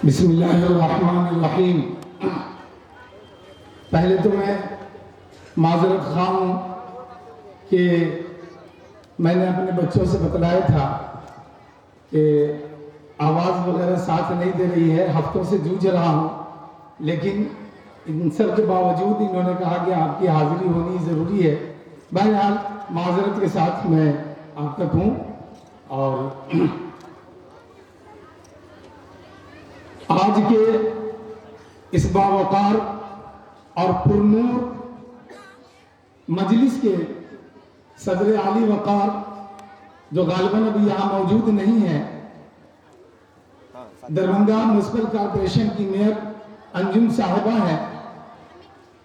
बिस्मिल्लाहिर्रहमानिर्रहीम। पहले तो मैं माजरत ख़्वाह हूँ कि मैंने अपने बच्चों से बतलाया था कि आवाज़ वगैरह साथ नहीं दे रही है, हफ्तों से जूझ रहा हूँ, लेकिन इन सब के बावजूद इन्होंने कहा कि आपकी हाज़िरी होनी ज़रूरी है। बहरहाल माजरत के साथ मैं आप तक हूँ और आज के इस बावकार और पुरनूर मजलिस के सदर आली वकार जो गालिबन अभी यहाँ मौजूद नहीं है, दरभंगा म्युनिसिपल कॉरपोरेशन की मेयर अंजुम साहिबा है।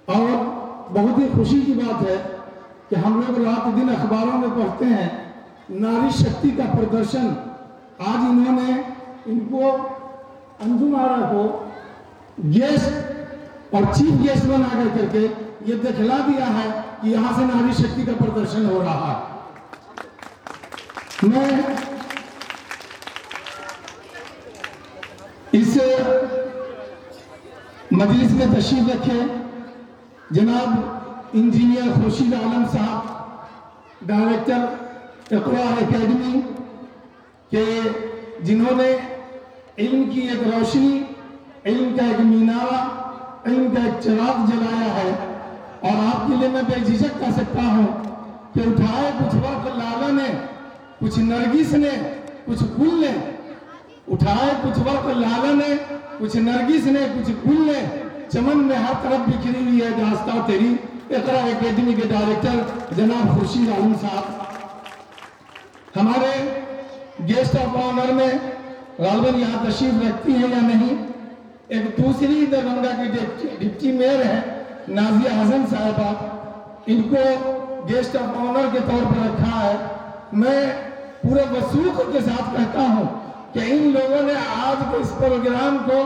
और बहुत ही खुशी की बात है कि हम लोग रात दिन अखबारों में पढ़ते हैं नारी शक्ति का प्रदर्शन। आज इन्होंने इनको अंजुम आरा को गेस्ट और चीफ गेस्ट बना करके ये दिखला दिया है कि यहां से नारी शक्ति का प्रदर्शन हो रहा है। मैं इस मजलिस में तशरीफ रखे जनाब इंजीनियर खुर्शीद आलम साहब, डायरेक्टर इक़रा एकेडमी के, जिन्होंने इल्म की एक रोशनी, इल्म का एक मीनारा, इल्म का एक चिराग जलाया है। और आपके लिए मैं बेझिझक कह सकता हूँ कि उठाए कुछ वक्त लाला ने, कुछ नरगिस ने, कुछ गुल ने, उठाए कुछ वक्त लाला ने, कुछ नरगिस ने, कुछ गुल ने, चमन में हर तरफ बिखरी हुई है दास्तां तेरी। इक़रा एकेडमी के डायरेक्टर जनाब खुर्शीद आलम साहब, हमारे गेस्ट ऑफ ऑनर में गालिबन यहाँ तशरीफ रखती है या नहीं, एक दूसरी दरभंगा की डिप्टी मेयर है नाजिया हसन साहिबा, इनको गेस्ट ऑफ ऑनर के तौर पर रखा है। मैं पूरे वसूख के साथ कहता हूँ कि इन लोगों ने आज के इस प्रोग्राम को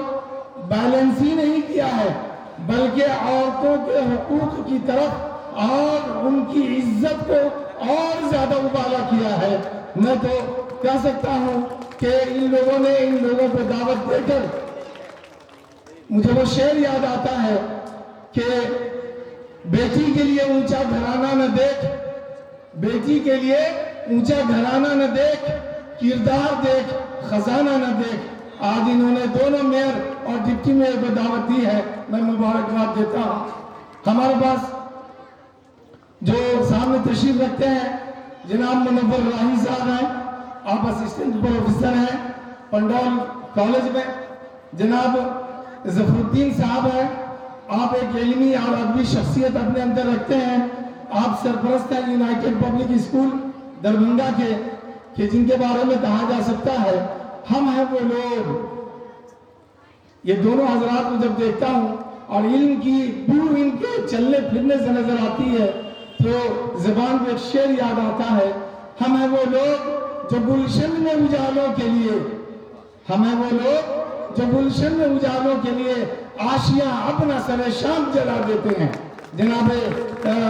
बैलेंस ही नहीं किया है, बल्कि औरतों के हुकूक की तरफ और उनकी इज्जत को और ज्यादा उबाला किया है। मैं तो कह सकता हूँ कि इन लोगों को दावत देकर मुझे वो शेर याद आता है कि बेटी के लिए ऊंचा घराना न देख, बेटी के लिए ऊंचा घराना न देख, किरदार देख, खजाना न देख। आज इन्होंने दोनों मेयर और डिप्टी मेयर को दावत दी है, मैं मुबारकबाद देता हूँ। हमारे पास जो सामने तशरीफ रखते हैं जनाब मुनव्वर राही साहब हैं, आप असिस्टेंट प्रोफेसर हैं पंडौल कॉलेज में। जनाब जफरुद्दीन साहब हैं, आप एक इल्मी और अदबी शख्सियत अपने अंदर रखते हैं। आप सरपरस्त हैं यूनाइटेड पब्लिक स्कूल दरभंगा के, कि जिनके बारे में कहा जा सकता है हम हैं वो लोग। ये दोनों हजरात को जब देखता हूँ और इल्म की बू इनके चलने फिरने से नजर आती है तो जुबान पे एक शेर याद आता है, हम हैं वो लोग जो गुलशन में उजालों के लिए, हम हैं वो लोग जो गुलशन में उजालों के लिए आशियां अपना सरे शाम जला देते हैं। जनाबे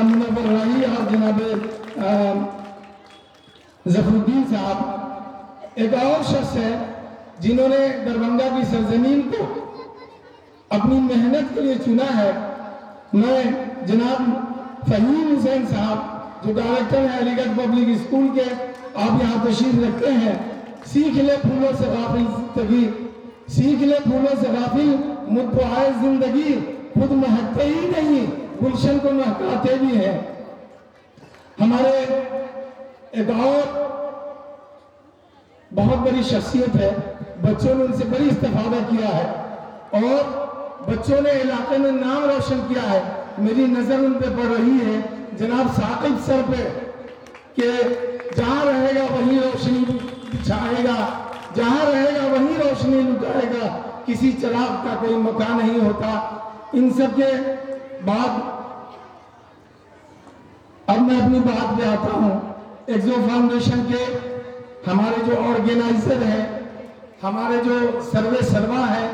मुनव्वर राही और जनाबे जफरुद्दीन साहब एक और शख्स है जिन्होंने दरभंगा की सरजमीन को अपनी मेहनत के लिए चुना है। मैं जनाब फहीम हुसैन साहब जो डायरेक्टर हैं अलीगढ़ पब्लिक स्कूल के, आप यहाँ तशरीफ रखते हैं। सीख ले फूलों से गाफिल जिंदगी, सीख ले फूलों से गाफिल मुद्दआए जिंदगी, खुद महकते ही नहीं गुलशन को महकाते भी हैं। हमारे एक और बहुत बड़ी शख्सियत है, बच्चों ने उनसे बड़ी इस्तेफादा किया है और बच्चों ने इलाके में नाम रोशन किया है। मेरी नजर उन पे पड़ रही है जनाब साकिब सर पे, कि जहां रहेगा वहीं रोशनी छाएगा, जहां रहेगा वहीं रोशनी लुटाएगा, किसी चिराग का कोई मकान नहीं होता। इन सब के बाद अब मैं अपनी बात पे आता हूँ। एक्सो फाउंडेशन के हमारे जो ऑर्गेनाइजर हैं, हमारे जो सर्वे सर्वा है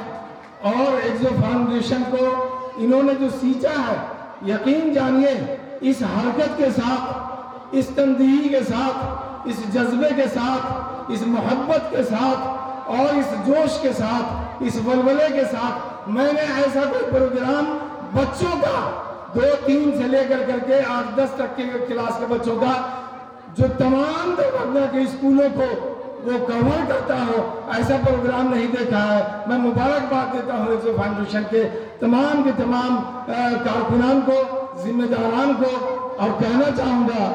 और एक्सो फाउंडेशन को इन्होंने जो सींचा है, यकीन जानिए इस हरकत के साथ, इस तंदीही के साथ, इस जज्बे के साथ, इस मोहब्बत के साथ और इस जोश के साथ, इस वलवले के साथ मैंने ऐसा कोई प्रोग्राम बच्चों का 2-3 से लेकर करके 8-10 तक के क्लास के बच्चों का जो तमाम दरभंगा के स्कूलों को वो कवर करता हो, ऐसा प्रोग्राम नहीं देखा है। मैं मुबारकबाद देता हूँ एक्सो फाउंडेशन के तमाम कारकुनान को, जिम्मेदारान को, और कहना चाहूंगा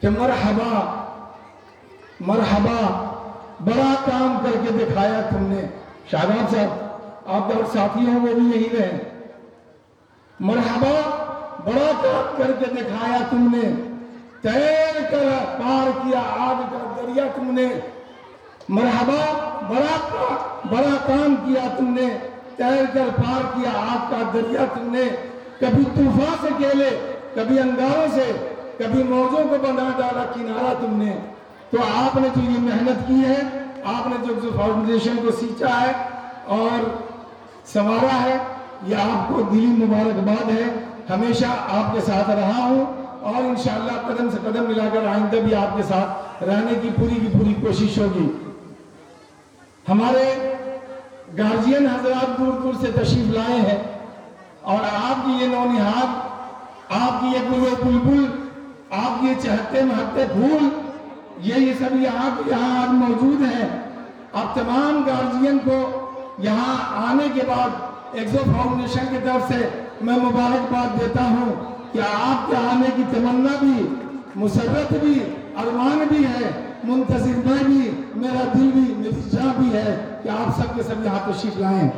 कि मरहबा मरहबा, बड़ा काम करके दिखाया तुमने। शाहबाब साहब, आप और साथी हो वो भी यही रहे। मरहबा, बड़ा काम करके दिखाया तुमने, तैर कर पार किया आग का दरिया तुमने। मरहबा, बड़ा काम किया तुमने, तैर कर पार किया आग का दरिया तुमने। कभी तूफान से खेले, कभी अंगारों से, कभी मौजों को बना डाला किनारा तुमने। तो आपने जो ये मेहनत की है, आपने जो फाउंडेशन को सींचा है और संवारा है, ये आपको दिली मुबारकबाद है। हमेशा आपके साथ रहा हूँ और इंशाअल्लाह कदम से कदम मिलाकर आइंदा भी आपके साथ रहने की पूरी कोशिश होगी। हमारे गार्जियन हजरात दूर दूर से तशरीफ लाए हैं और आपकी ये नौनिहाल, आपकी ये गुल बुलबुल, आपकी ये चहकते महकते फूल, ये सभी आप यहाँ आज मौजूद हैं। आप तमाम गार्जियन को यहाँ आने के बाद एक्सो फाउंडेशन की तरफ से मैं मुबारकबाद देता हूँ कि आपके आने की तमन्ना भी, मुसर्रत भी, अरमान भी है, मुंतज़िर में भी, मेरा दिल भी, मेरी जान भी है कि आप सबके सब यहाँ तशरीफ लाएं।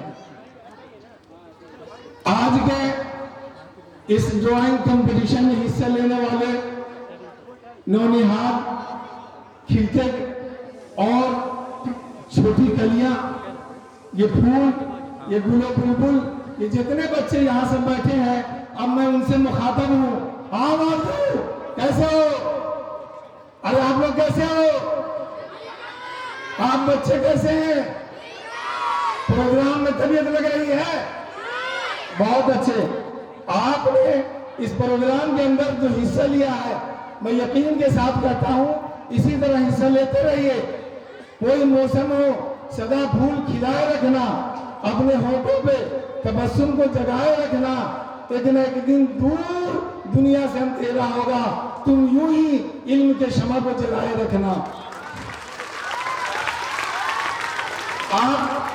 आज के इस ड्राइंग कंपटीशन में हिस्सा लेने वाले नौनिहाल, खिलते और छोटी कलियां, ये फूल, ये गुलो बुलबुल, ये जितने बच्चे यहाँ से बैठे हैं, अब मैं उनसे मुखातब हूँ। हाँ मालूम, कैसे हो? अरे आप लोग कैसे हो? आप बच्चे कैसे हैं? प्रोग्राम में तबीयत लग रही है? बहुत अच्छे। आपने इस प्रोग्राम के अंदर जो हिस्सा लिया है, मैं यकीन के साथ कहता हूँ इसी तरह हिस्सा लेते रहिए। कोई मौसम हो, सदा फूल खिलाए रखना, अपने होठों पे तबस्सुम को जगाए रखना। एक न एक दिन दूर दुनिया से अंधेरा होगा, तुम यूं ही इल्म के शमा को जलाए रखना।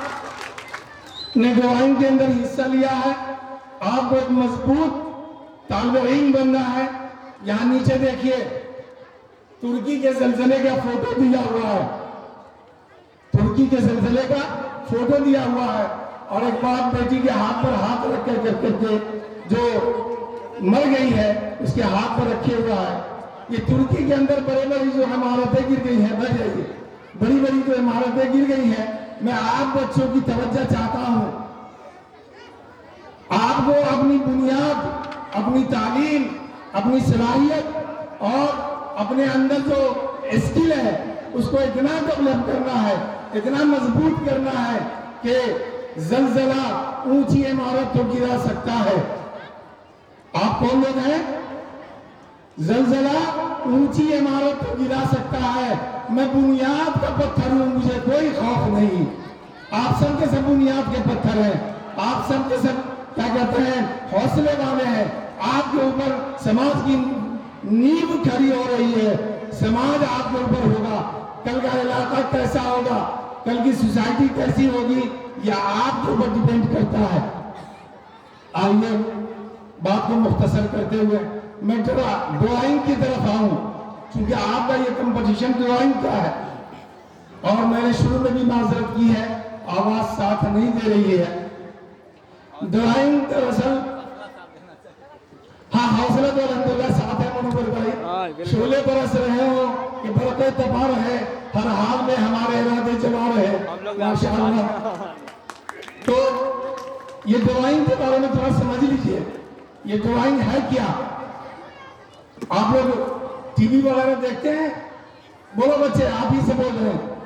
आपने ड्राइंग के अंदर हिस्सा लिया है, आपको एक मजबूत तालिब इल्म बनना है। यहाँ नीचे देखिए, तुर्की के ज़लज़ले का फोटो दिया हुआ है, तुर्की के ज़लज़ले का फोटो दिया हुआ है, और एक बाप बेटी के हाथ पर हाथ रख करके जो मर गई है उसके हाथ पर रखे हुआ है। ये तुर्की के अंदर बड़ी बड़ी जो इमारतें गिर गई हैं, बड़ी बड़ी जो इमारतें गिर गई हैं, मैं आप बच्चों की तवज्जो चाहता हूँ। आपको अपनी बुनियाद, अपनी तालीम, अपनी सलाहियत और अपने अंदर जो स्किल है उसको इतना डेवलप करना है, इतना मजबूत करना है कि ज़लज़ला ऊंची इमारत को गिरा सकता है। आप कौन लोग हैं? ज़लज़ला ऊंची इमारत को गिरा सकता है। मैं बुनियाद का पत्थर हूं, मुझे कोई खौफ नहीं। आप सब के सब बुनियाद के पत्थर हैं, आप सब के सब क्या कहते हैं, हौसले वाले हैं। आपके ऊपर समाज की नींव खड़ी हो रही है, समाज आपके ऊपर होगा। कल का इलाका कैसा होगा, कल की सोसाइटी कैसी होगी, यह आपके ऊपर डिपेंड करता है। आइए बात को मुख्तसर करते हुए मैं जरा ड्राइंग की तरफ आऊं, क्योंकि आपका ये कंपटीशन ड्राइंग का है और मैंने शुरू में भी माजरत की है, आवाज साथ नहीं दे रही है। ड्राइंग दरअसल, हाँ हौसला तो अल्हम्दुलिल्लाह साथ है मनोबर भाई, शोले बरस रहे हो कि बरकत तबार है, हर हाल में हमारे इरादे जमा रहे माशाअल्लाह। तो ये ड्राइंग के बारे में थोड़ा समझ लीजिए, ये ड्राइंग है क्या। आप लोग टीवी वगैरह देखते हैं? बोलो बच्चे, आप ही से बोल रहे हैं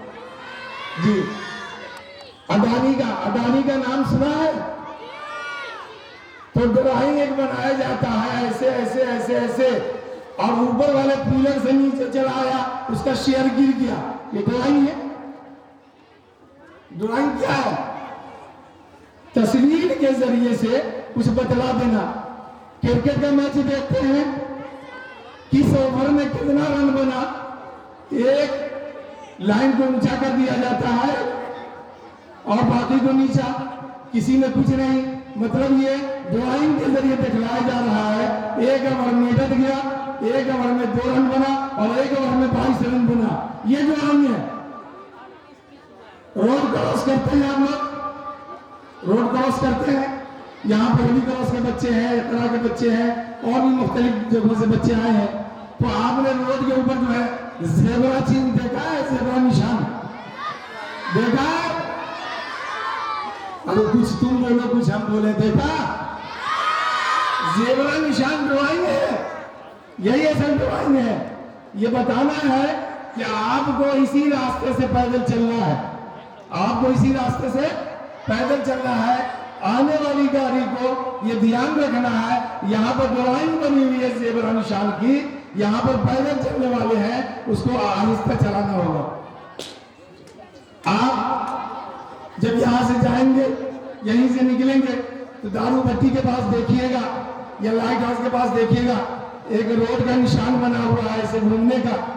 जी। अडानी का नाम सुना है? तो ड्राइंग एक बनाया जाता है ऐसे ऐसे ऐसे ऐसे, और ऊपर वाले पिलर से नीचे चलाया, उसका शेयर गिर गया, ये ड्राइंग है। ड्राइंग क्या है? तस्वीर के जरिए से कुछ बतला देना। क्रिकेट का मैच देखते हैं, किस ओवर में कितना रन बना, एक लाइन को ऊंचा कर दिया जाता है और बाकी को नीचा, किसी में कुछ नहीं। मतलब ये ड्राइंग के जरिए दिखलाया जा रहा है। एक ओवर में डट गया, एक ओवर में 2 रन बना और एक ओवर में 22 रन बना। ये ड्राइंग है। रोड क्रॉस करते हैं आप लोग, रोड क्रॉस करते हैं, यहाँ पर भी क्रॉस के बच्चे हैं, इतना के बच्चे हैं और भी मुख्तलिफ जगहों से बच्चे आए हैं। तो आपने रोड के ऊपर जो है ज़ेबरा चिन्ह देखा है, ज़ेबरा निशान देखा है? अरे कुछ तुम बोलो कुछ हम बोले, देखा? ज़ेबरा निशान ड्राइंग है, यही असल ड्राइंग है। ये बताना है कि आपको इसी रास्ते से पैदल चलना है, आपको इसी रास्ते से पैदल चलना है। आने वाली गाड़ी को ये ध्यान रखना है, यहाँ पर ड्राइंग बनी हुई है ज़ेबरा निशान की, यहाँ पर पैदल चलने वाले हैं, उसको आहिस्ता चलाना होगा। आप जब यहाँ से जाएंगे, यहीं से निकलेंगे तो दारू भट्टी के पास देखिएगा या लाइट हाउस के पास देखिएगा, एक रोड का निशान बना हुआ है ऐसे घूमने का।